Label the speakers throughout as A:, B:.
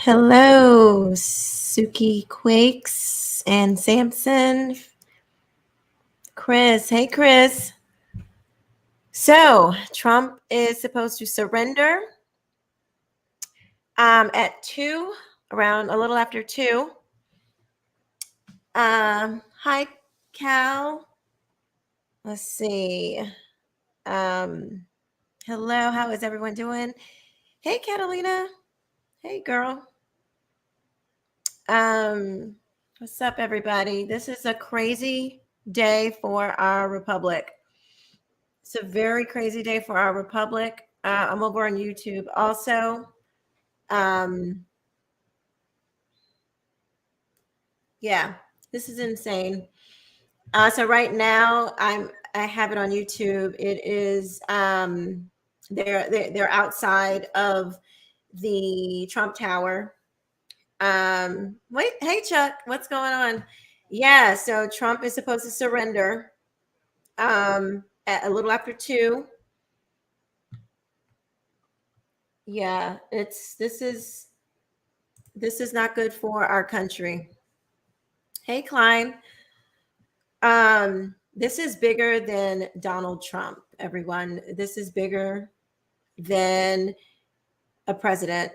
A: Hello, Suki Quakes and Samson. Chris. Hey, Chris. So, Trump is supposed to surrender at 2, around a little after 2. Hi, Cal. Let's see. Hello, how is everyone doing? Hey, Catalina. Hey, girl. What's up, everybody? This is a crazy day for our republic. It's a very crazy day for our republic. I'm over on YouTube also. Yeah, this is insane. So right now I have it on YouTube. It is they're outside of the Trump Tower. Wait, hey Chuck, what's going on? Yeah, so Trump is supposed to surrender at a little after 2. Yeah, this is not good for our country. Hey Klein. This is bigger than Donald Trump, everyone. This is bigger than a president.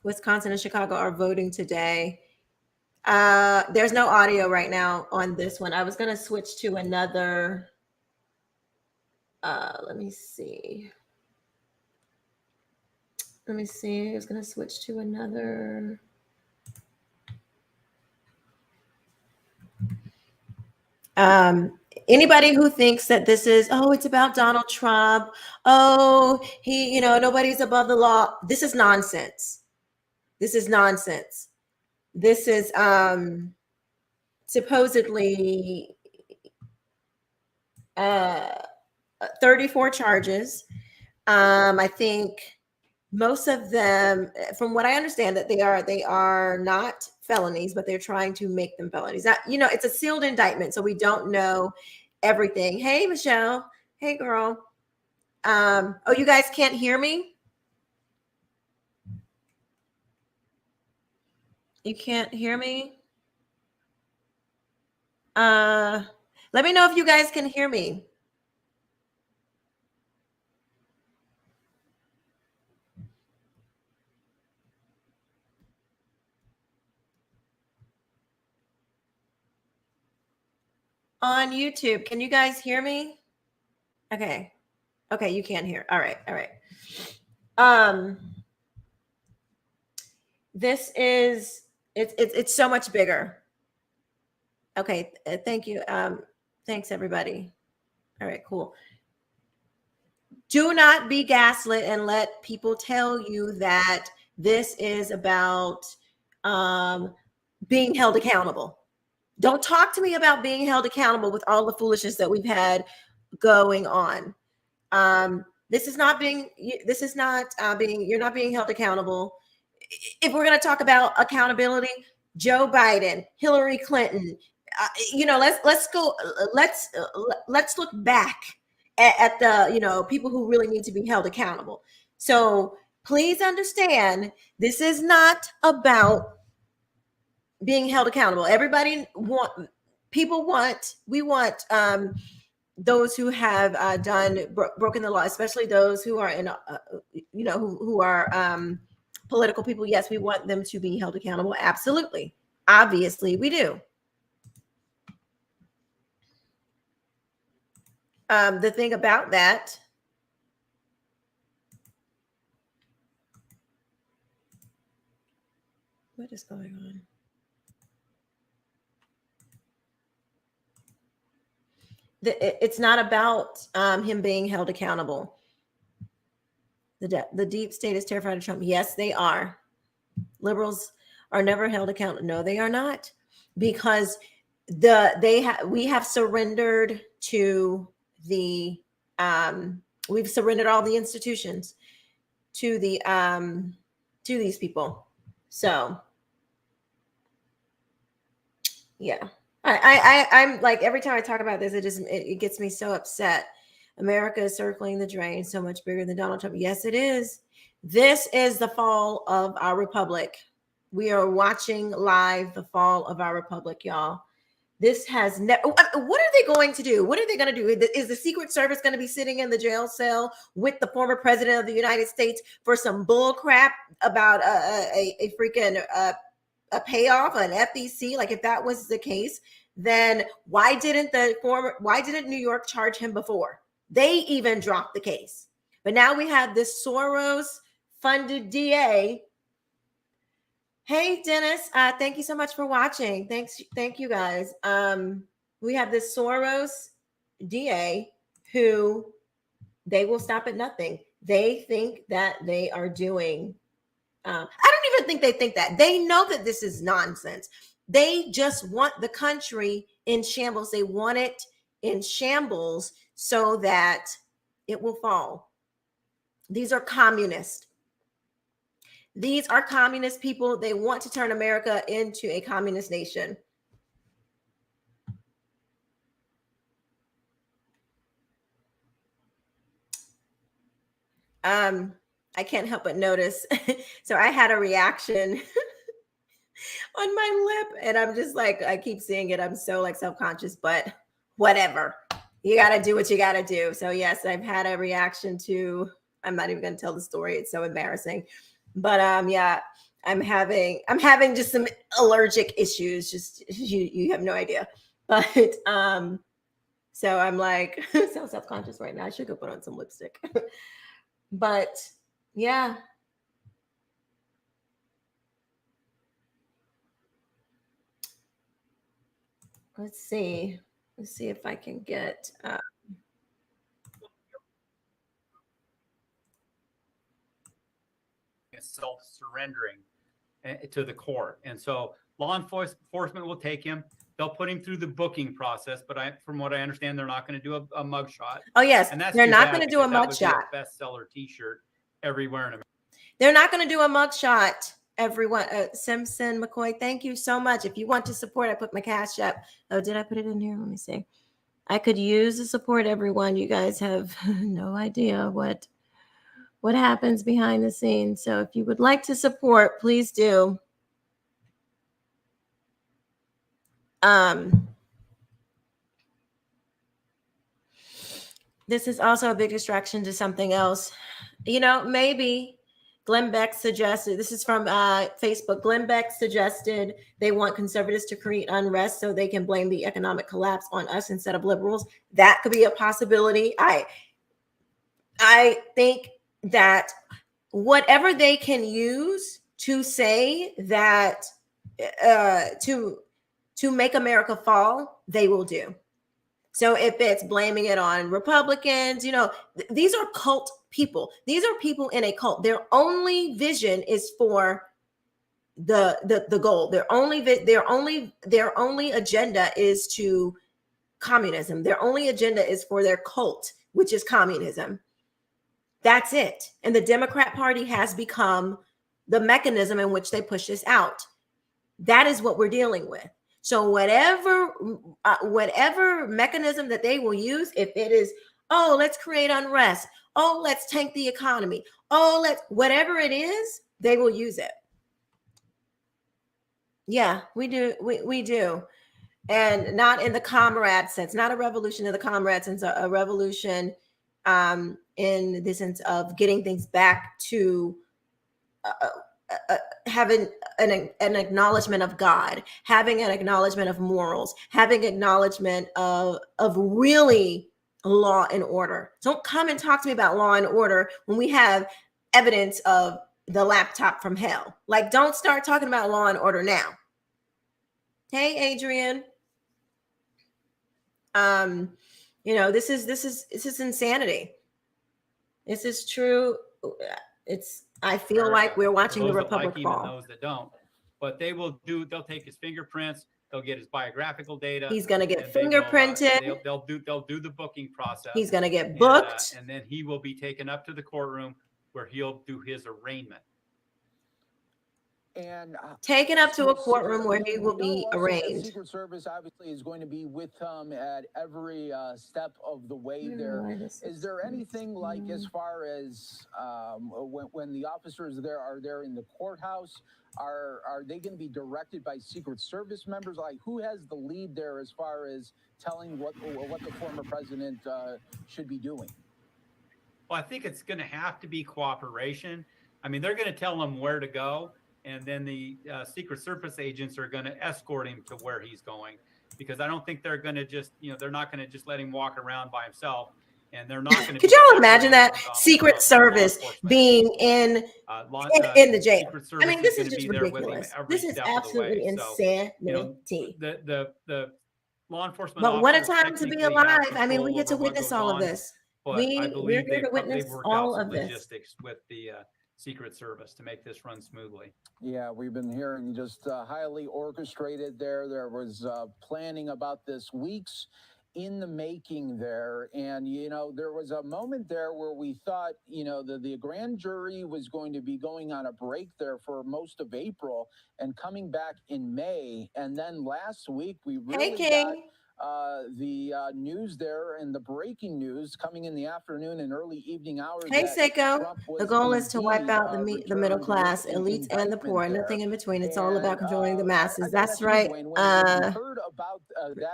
A: Wisconsin and Chicago are voting today. There's no audio right now on this one. I was going to switch to another. Let me see. I was going to switch to another. Anybody who thinks that this is, it's about Donald Trump. He, nobody's above the law. This is nonsense. This is nonsense. This is supposedly 34 charges. I think most of them, from what I understand, that they are not felonies, but they're trying to make them felonies. That, it's a sealed indictment, so we don't know everything. Hey, Michelle. Hey, girl. You guys can't hear me? You can't hear me? Let me know if you guys can hear me. On YouTube, can you guys hear me? Okay, you can't hear. All right. This is it's so much bigger. Okay, thank you. Thanks everybody. All right, cool. Do not be gaslit and let people tell you that this is about being held accountable. Don't talk to me about being held accountable with all the foolishness that we've had going on. This is not being you're not being held accountable. If we're going to talk about accountability, Joe Biden, Hillary Clinton, let's look back at the people who really need to be held accountable. So please understand, this is not about being held accountable. We want those who have broken the law, especially those who are in who are political people. Yes, we want them to be held accountable. Absolutely. Obviously, we do. The thing about that, what is going on? It's not about him being held accountable. The deep state is terrified of Trump. Yes, they are. Liberals are never held accountable. No, they are not, because we have surrendered to the we've surrendered all the institutions to these people. So yeah, I'm like, every time I talk about this, it gets me so upset. America is circling the drain, so much bigger than Donald Trump. Yes, it is. This is the fall of our republic. We are watching live the fall of our republic, y'all. This has never. What are they going to do? What are they going to do? Is the Secret Service going to be sitting in the jail cell with the former president of the United States for some bull crap about a freaking a payoff, an FEC? Like, if that was the case, then why didn't New York charge him before? They even dropped the case. But now we have this Soros-funded DA. Hey, Dennis, thank you so much for watching. Thank you guys. We have this Soros DA who they will stop at nothing. They think that they are doing, I don't even think they think that. They know that this is nonsense. They just want the country in shambles. They want it in shambles so that it will fall. These are communists. These are communist people. They want to turn America into a communist nation. I can't help but notice. So I had a reaction on my lip, and I'm just like, I keep seeing it. I'm so like self-conscious, but whatever. You got to do what you got to do. So yes, I've had a reaction to, I'm not even going to tell the story. It's so embarrassing. But yeah, I'm having just some allergic issues. Just you have no idea. But so I'm like so self-conscious right now. I should go put on some lipstick. But yeah. Let's see if I can get
B: self-surrendering to the court. And so law enforcement will take him. They'll put him through the booking process. But from what I understand, they're not going to do a mugshot.
A: Oh, yes.
B: And
A: they're not going to do a mugshot.
B: Bestseller T-shirt everywhere in America.
A: They're not going to do a mugshot. Everyone, Simpson McCoy, thank you so much. If you want to support, I put my CashApp. Oh, did I put it in here? Let me see. I could use the support, everyone. You guys have no idea what happens behind the scenes. So if you would like to support, please do. This is also a big distraction to something else. You know, maybe Glenn Beck suggested, this is from Facebook, Glenn Beck suggested they want conservatives to create unrest so they can blame the economic collapse on us instead of liberals. That could be a possibility. I think that whatever they can use to say that to make America fall, they will do. So if it's blaming it on Republicans, you know, these are cult people. These are people in a cult. Their only vision is for the goal. Their only agenda is to communism. Their only agenda is for their cult, which is communism. That's it. And the Democrat Party has become the mechanism in which they push this out. That is what we're dealing with. So whatever mechanism that they will use, if it is, oh, let's create unrest, oh, let's tank the economy, oh, whatever it is, they will use it. Yeah, we do. We do. And not in the comrade sense, not a revolution in the comrade sense, a revolution in the sense of getting things back to having an acknowledgement of God, having an acknowledgement of morals, having acknowledgement of really law and order. Don't come and talk to me about law and order when we have evidence of the laptop from hell. Like, don't start talking about law and order now. Hey, Adrian. You know, this is insanity. This is true. I feel like we're watching the republic fall.
B: Those that don't, but they'll take his fingerprints. They'll get his biographical data.
A: He's going to get fingerprinted.
B: They'll do the booking process.
A: He's going to get booked.
B: And then he will be taken up to the courtroom where he'll do his arraignment.
C: And
A: taken up to a
C: so,
A: courtroom where
C: you know,
A: he
C: we
A: will
C: know
A: be
C: also that
A: arraigned.
C: Secret Service obviously is going to be with him at every step of the way there. Is there anything like, as far as when the officers there are there in the courthouse, are they going to be directed by Secret Service members? Like, who has the lead there as far as telling what the former president should be doing?
B: Well, I think it's going to have to be cooperation. I mean, they're going to tell him where to go, and then the Secret Service agents are going to escort him to where he's going, because I don't think they're going to just, they're not going to just let him walk around by himself, and they're not going to.
A: Could y'all imagine that Secret Service being in the jail? I mean, this is just ridiculous. This is absolutely insanity.
B: The law enforcement.
A: But what a time to be alive! I mean, we get to witness all of this.
B: But I believe
A: we're here to witness all of this.
B: Logistics with the Secret Service to make this run smoothly.
C: Yeah, we've been hearing just highly orchestrated there. There was planning about this weeks in the making there. And, there was a moment there where we thought, the grand jury was going to be going on a break there for most of April and coming back in May. And then last week, we really got the news there, and the breaking news coming in the afternoon and early evening hours.
A: Hey, Seiko, the goal is to wipe out the middle class, elites, and the poor, nothing in between. It's all about controlling the masses. That's right.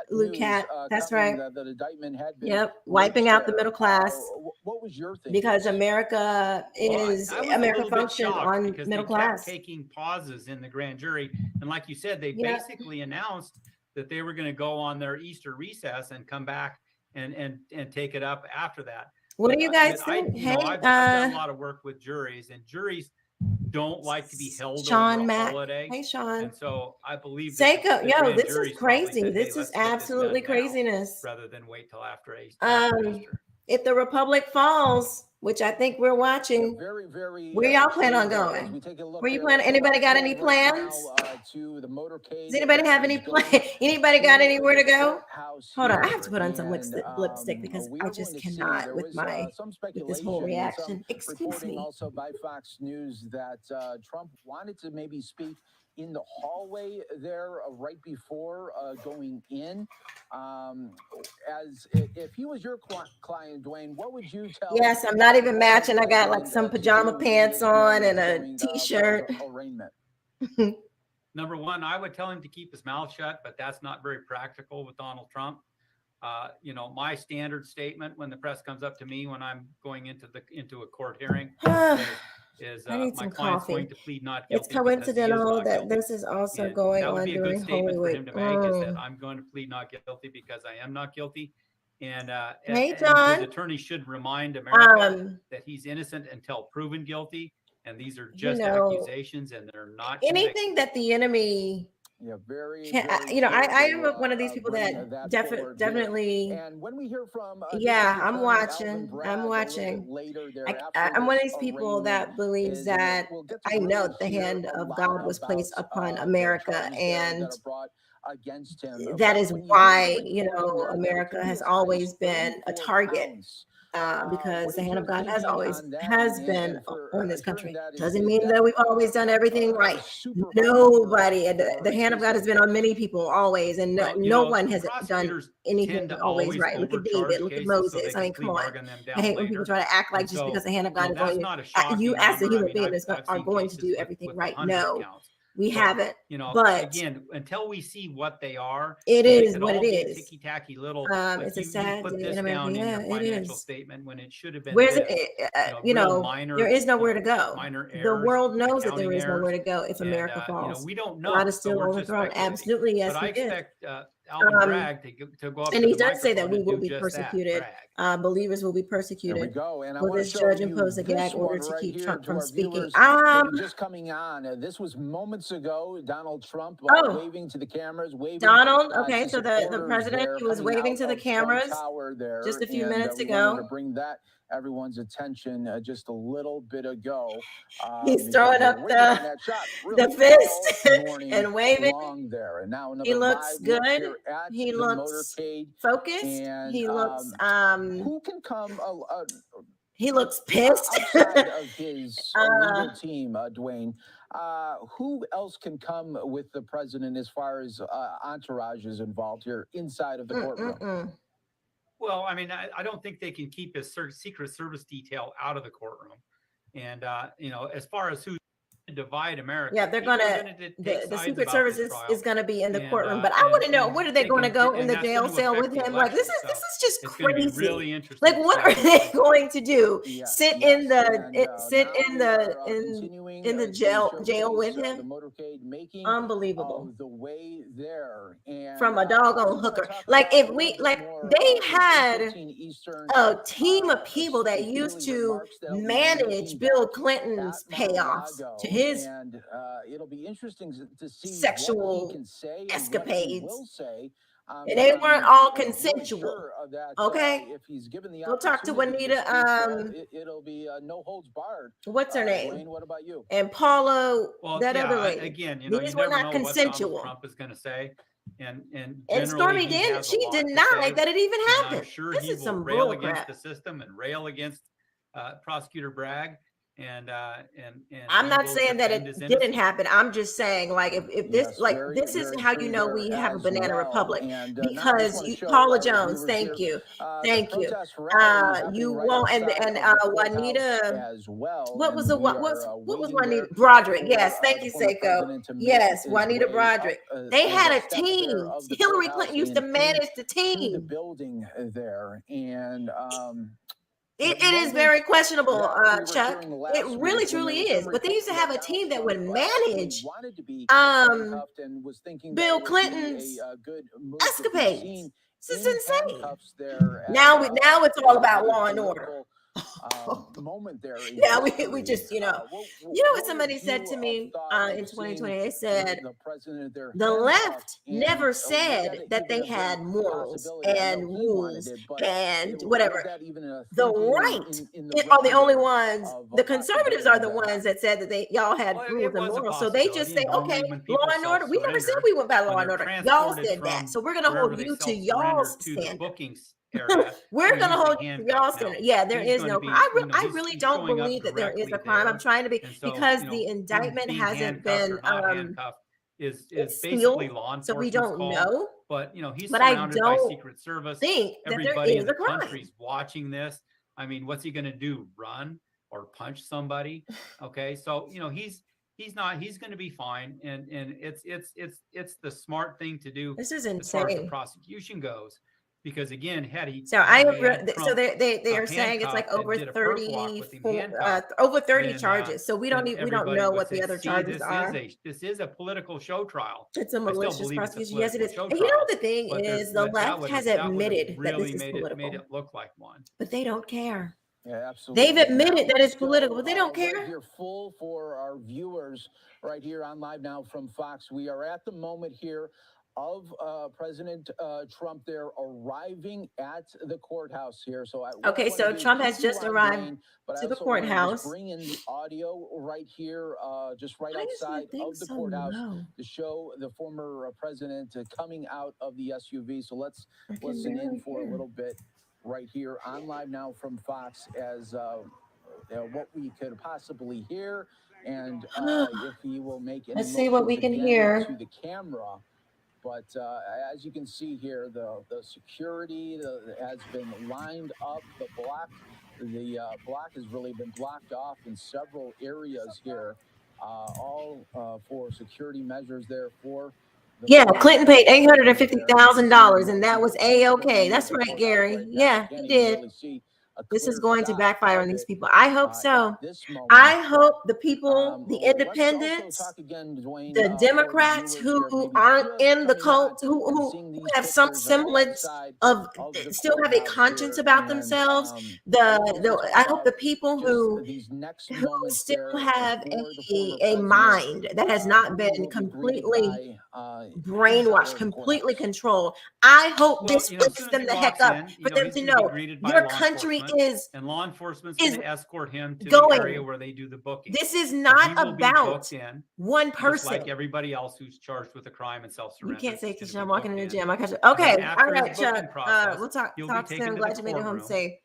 A: Lucat, that's right.
C: The indictment had been
A: yep, wiping out the middle class.
C: What was your thinking?
A: Because America America functions on middle class.
B: Taking pauses in the grand jury, and like you said, they basically announced that they were going to go on their Easter recess and come back and take it up after that.
A: What do you guys think?
B: I've done a lot of work with juries, and juries don't like to be held over a holiday.
A: Hey, Sean.
B: And so I believe
A: Seiko, this is crazy. This is absolutely craziness.
B: Rather than wait till after Easter.
A: If the Republic falls, which I think we're watching, where y'all plan on going? Where you plan? Anybody got any plans? Does anybody have any plan? Anybody got anywhere to go? Hold on, I have to put on some lipstick because I just cannot with this whole reaction. Excuse me.
C: Also by Fox News that Trump wanted to maybe speak in the hallway there right before going in. As if he was your client, Dwayne, what would you tell?
A: Yes, I'm not even matching. I got like some pajama pants on and a t-shirt.
B: Number one, I would tell him to keep his mouth shut, but that's not very practical with Donald Trump. My standard statement when the press comes up to me when I'm going into a court hearing is
A: I need
B: my
A: some
B: client's
A: coffee.
B: going to plead not guilty.
A: It's coincidental that this is also going on during Holy Week.
B: For him to make is that I'm going to plead not guilty because I am not guilty. And,
A: hey, John.
B: his attorney should remind America that he's innocent until proven guilty. And these are just accusations, and they're not
A: anything that the enemy. Yeah, I am one of these people that definitely.
C: And when we hear from,
A: I'm watching. I'm watching. I'm one of these people that believes that I know the hand of God was placed upon America, and that is why America has always been a target. Because the hand of God has been on this country. Doesn't mean that we've always done everything right. Nobody, the hand of God has been on many people always, and no one has done anything always right. Look at David, look at Moses. I mean, come on. I hate when people try to act like just because the hand of God is on you as a human being are going to do everything right. No. We haven't, but
B: again, until we see what they are,
A: it is what it is.
B: Ticky-tacky little.
A: It's a sad day in America.
B: Yeah, it is. Statement when it should have been.
A: Where's it? There is nowhere to go. The world knows that there is nowhere to go if America falls.
B: We don't know.
A: God is still overthrown. Absolutely, yes,
B: he
A: did.
B: Alvin Bragg to go up
A: and he does say that we will be persecuted. Believers will be persecuted. Will this judge impose a gag order to keep Trump from speaking?
C: Just coming on. This was moments ago. Donald Trump waving to the cameras.
A: Donald, okay, so the president, he was waving to the cameras just a few minutes ago.
C: To bring that everyone's attention just a little bit ago.
A: He's throwing up the fist and waving.
C: There. And now
A: he looks good. He looks focused. He looks
C: who can come
A: He looks pissed.
C: Outside of his legal team, Dwayne, who else can come with the president as far as entourage is involved here inside of the courtroom?
B: Well, I mean, I don't think they can keep his Secret Service detail out of the courtroom. And, as far as who's going to divide America.
A: Yeah, they're the Secret Service is going to be in the courtroom. But I want to know, what are they going to go in the jail cell with him? Like, this is just crazy.
B: Really interesting.
A: Like, what are they going to do? Sit in the jail with him? Unbelievable.
C: The way there and
A: from a doggone hooker. Like, if they had a team of people that used to manage Bill Clinton's payoffs to his
C: it'll be interesting to see
A: sexual escapades.
C: And
A: they weren't all consensual.
C: That,
A: okay.
C: If he's given the
A: we'll talk to Juanita.
C: It'll be no holds barred.
A: What's her name?
C: Dwayne, what about you?
A: And Paula, that other lady.
B: Again,
A: these were not consensual.
B: What Trump is going to say. And
A: Stormy Daniels, she denied that it even happened.
B: I'm sure
A: this
B: he
A: is
B: will
A: some
B: rail
A: bull
B: against
A: crap.
B: the system and rail against Prosecutor Bragg. And
A: I'm not saying that it didn't happen. I'm just saying, like, if this, this is how you know we have a banana republic, because Paula Jones, thank you. You won't, and Juanita, what was Juanita Broderick? Yes, thank you, Seiko. Yes, Juanita Broderick. They had a team. Hillary Clinton used to manage the team.
C: The building there, and
A: it is very questionable, Chuck. It really, truly is. But they used to have a team that would manage Bill Clinton's escapades. This is insane. Now it's all about law and order.
C: Moment there.
A: Yeah, we just, what somebody said to me in 2020, they said the left never said that they had morals and rules and whatever. The right are the only ones, the conservatives are the ones that said that y'all had rules and morals. So they just say, okay, law and order. We never said we went by law and order. Y'all said that. So we're going to hold you to y'all's standard. We're going to hold y'all standard. Yeah, there is no crime. I really don't believe that there is a crime. I'm trying to be, because the indictment hasn't been
B: is basically law enforcement.
A: So we don't know.
B: But he's surrounded by Secret Service.
A: Think that
B: everybody
A: there is
B: in the
A: a crime.
B: country's watching this. I mean, what's he going to do? Run or punch somebody? Okay, so he's going to be fine, and it's the smart thing to do.
A: This is
B: insane as far as the prosecution goes. Because again, had he
A: they are saying it's like over 30 charges. So we don't know what the other charges are.
B: This is a political show trial.
A: It's a malicious prosecution. Yes, it is. And the thing is, the left has admitted that this is political.
B: Made it look like one.
A: But they don't care.
C: Yeah, absolutely.
A: They've admitted that it's political, but they don't care.
C: You're full for our viewers right here on Live Now from Fox. We are at the moment here of President Trump there arriving at the courthouse here. So
A: Trump has just arrived to the courthouse.
C: Bring in the audio right here, just right outside of the courthouse to show the former president coming out of the SUV. So let's listen in for a little bit right here on Live Now from Fox as what we could possibly hear, and if he will make any.
A: Let's see what we can hear
C: to the camera. But as you can see here, the security has been lined up. The block has really been blocked off in several areas here, all for security measures there for.
A: Clinton paid $850,000, and that was A-OK. That's right, Gary. Yeah, he did. This is going to backfire on these people. I hope so. I hope the people, the independents, the Democrats who aren't in the cult, who have some semblance of, still have a conscience about themselves. I hope the people who still have a mind that has not been completely brainwashed, completely controlled. I hope this wakes them the heck up, for them to know your country is,
B: and law enforcement's going to escort him to
A: the
B: area where they do the booking.
A: This is not about one person,
B: like everybody else who's charged with a crime and self-surrender.
A: You can't say, Quisha, I'm walking in the gym. Okay, all right, Chuck. We'll talk soon. Glad you made it home safe.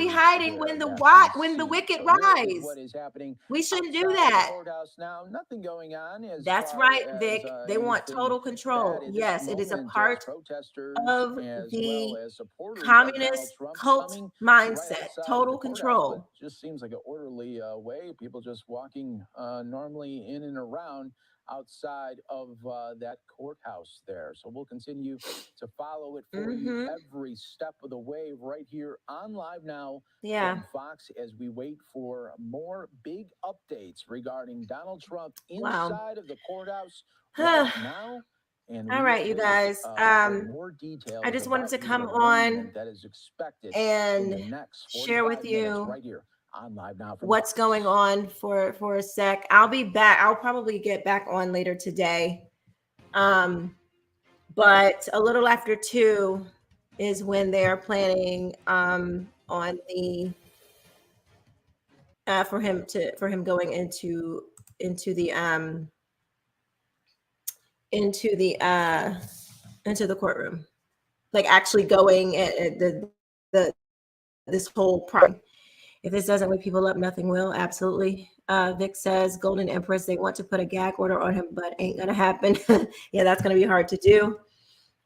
A: we
C: news
A: hiding
C: there
A: when the
C: that we
A: when the
C: see.
A: wicked
C: So here is
A: rise?
C: what is happening
A: We shouldn't do
C: outside the
A: that.
C: courthouse now. Nothing going on as
A: That's
C: far
A: right,
C: as
A: Vic. They want
C: anything
A: total control.
C: bad at this
A: Yes, it is a
C: moment as
A: part
C: protesters
A: of
C: as
A: the
C: well as supporters of Donald
A: communist
C: Trump
A: cult
C: coming right
A: mindset,
C: outside
A: total
C: the courthouse, but
A: control.
C: just seems like an orderly way. People just walking normally in and around outside of that courthouse there. So we'll continue to follow it for you every step of the way right here on Live Now
A: Yeah.
C: from Fox as we wait for more big updates regarding Donald Trump
A: Wow.
C: inside of the courthouse right now. And
A: All
C: we
A: right,
C: will
A: you
C: wait,
A: guys.
C: for more details
A: I just wanted
C: about
A: to
C: the
A: come on
C: arraignment that is expected in the
A: and
C: next
A: share
C: 45
A: with
C: minutes
A: you
C: right here on Live Now from
A: what's
C: Fox.
A: going on for a sec. I'll be back. I'll probably get back on later today. But a little after 2 is when they are planning on the for him going into the into the courtroom, like actually going at the this whole problem. If this doesn't wake people up, nothing will. Absolutely. Vic says Golden Empress, they want to put a gag order on him, but ain't gonna happen. Yeah, that's gonna be hard to do.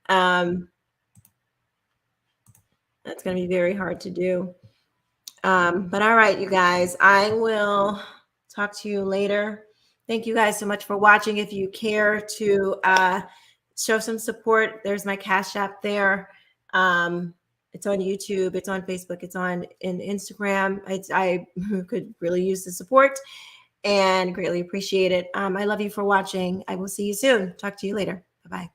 A: That's gonna be very hard to do. But all right, you guys, I will talk to you later. Thank you guys so much for watching. If you care to show some support, there's my Cash App there. It's on YouTube, it's on Facebook, it's on Instagram. I could really use the support and greatly appreciate it. I love you for watching. I will see you soon. Talk to you later. Bye-bye.